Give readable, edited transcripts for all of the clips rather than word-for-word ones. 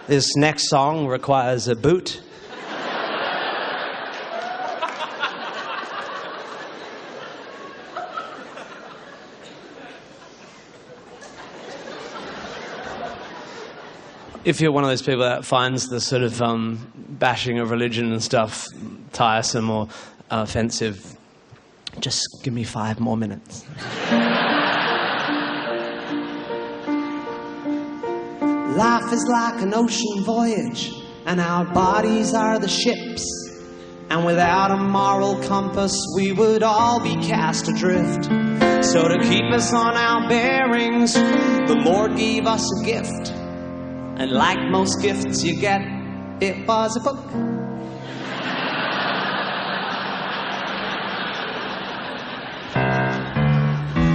This next song requires a boot. If you're one of those people that finds the sort of bashing of religion and stuff tiresome or offensive, just give me 5 more minutes. Life is like an ocean voyage, and our bodies are the ships. And without a moral compass, we would all be cast adrift. So to keep us on our bearings, the Lord gave us a gift. And like most gifts you get, it was a book.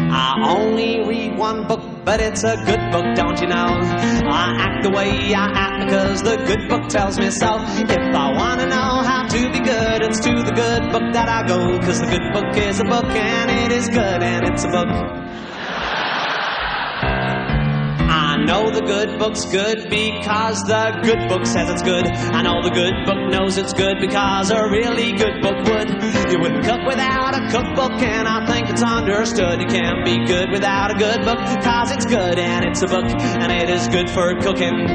I only read one book, but it's a good book, don't you know? I act the way I act because the good book tells me so. If I want to know how to be good, it's to the good book that I go. Because the good book is a book, and it is good, and it's a book. I know the good book's good because the good book says it's good. I know the good book knows it's good because a really good book would. You wouldn't cook without a cookbook, and I think it's understood. You can't be good without a good book because it's good and it's a book, and it is good for cooking.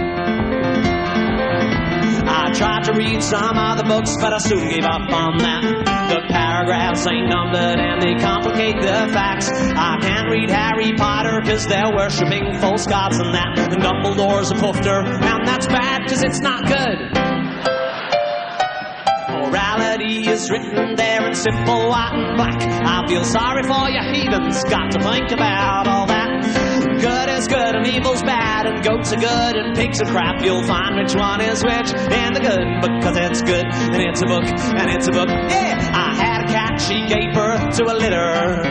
I tried to read some other books, but I soon gave up on that. The paragraphs ain't numbered and they complicate the facts. I can't read Harry Potter because they're worshipping false gods and that. And Dumbledore's a poofter, and that's bad because it's not good. Morality is written there in simple white and black. I feel sorry for you heathens, got to think about all that. Good is good and evil's bad, and goats are good and pigs are crap. You'll find which one is which in the good book, because it's good and it's a book, and it's a book. Yeah, I had a cat, she gave birth to a litter.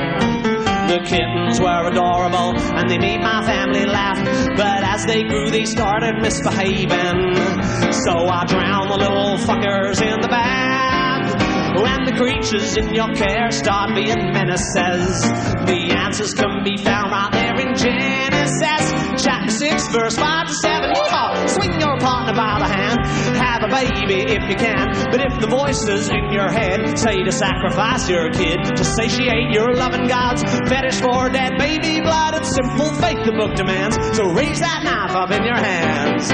The kittens were adorable and they made my family laugh, but as they grew they started misbehaving. So I drowned the little fuckers in the bath. When the creatures in your care start being menaces, the answers can be found right there in Genesis. Chapter 6, verse 5 to 7. Yeehaw! Swing your partner by the hand, have a baby if you can. But if the voices in your head say to sacrifice your kid, to satiate your loving God's fetish for dead baby blood, it's simple faith the book demands. So raise that knife up in your hands.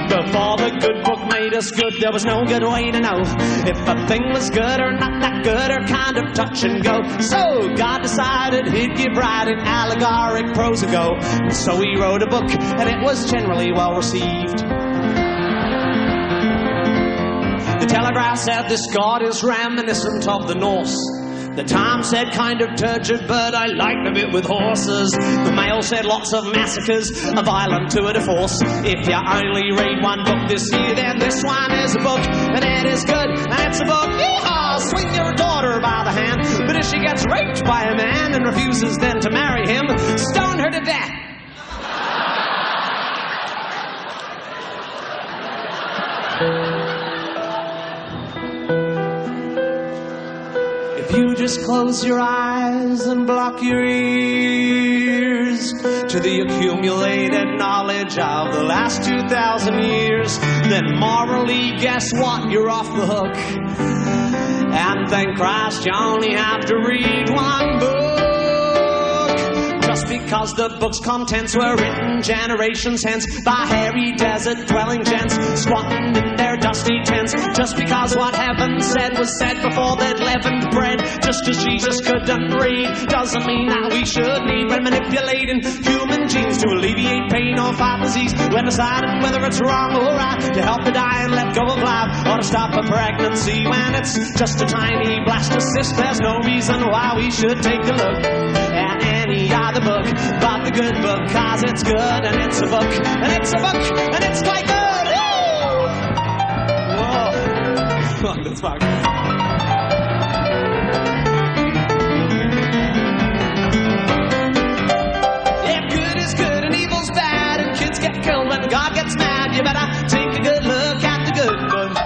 Before the good book made us good, there was no good way to know if a thing was good or not that good, or kind of touch and go. So God decided he'd give writing allegoric prose a go. And so he wrote a book, and it was generally well received. The Telegraph said this god is reminiscent of the Norse. The Times said kind of turgid, but I liked a bit with horses. The Mail said lots of massacres, a violent tour de force. If you only read one book this year, then this one is a book, and it is good, and it's a book. Yeehaw! Swing your daughter by the hand, but if she gets raped by a man and refuses then to marry him, stone her to death. If you just close your eyes and block your ears to the accumulated knowledge of the last 2,000 years, then morally, guess what? You're off the hook. And thank Christ you only have to read one book. Just because the book's contents were written generations hence by hairy desert-dwelling gents squatting in their dusty tents. Just because what heaven said was said before they'd leavened bread. Just as Jesus couldn't read doesn't mean that we should need when manipulating human genes to alleviate pain or fight disease. When deciding whether it's wrong or right to help the dying let go of life, or to stop a pregnancy when it's just a tiny blastocyst, there's no reason why we should take a look at any other book but the good book, cause it's good and it's a book, and it's a book, and it's quite good. Whoa. Fuck, that's fucked. Yeah, good is good and evil's bad, and kids get killed when God gets mad. You better take a good look at the good book.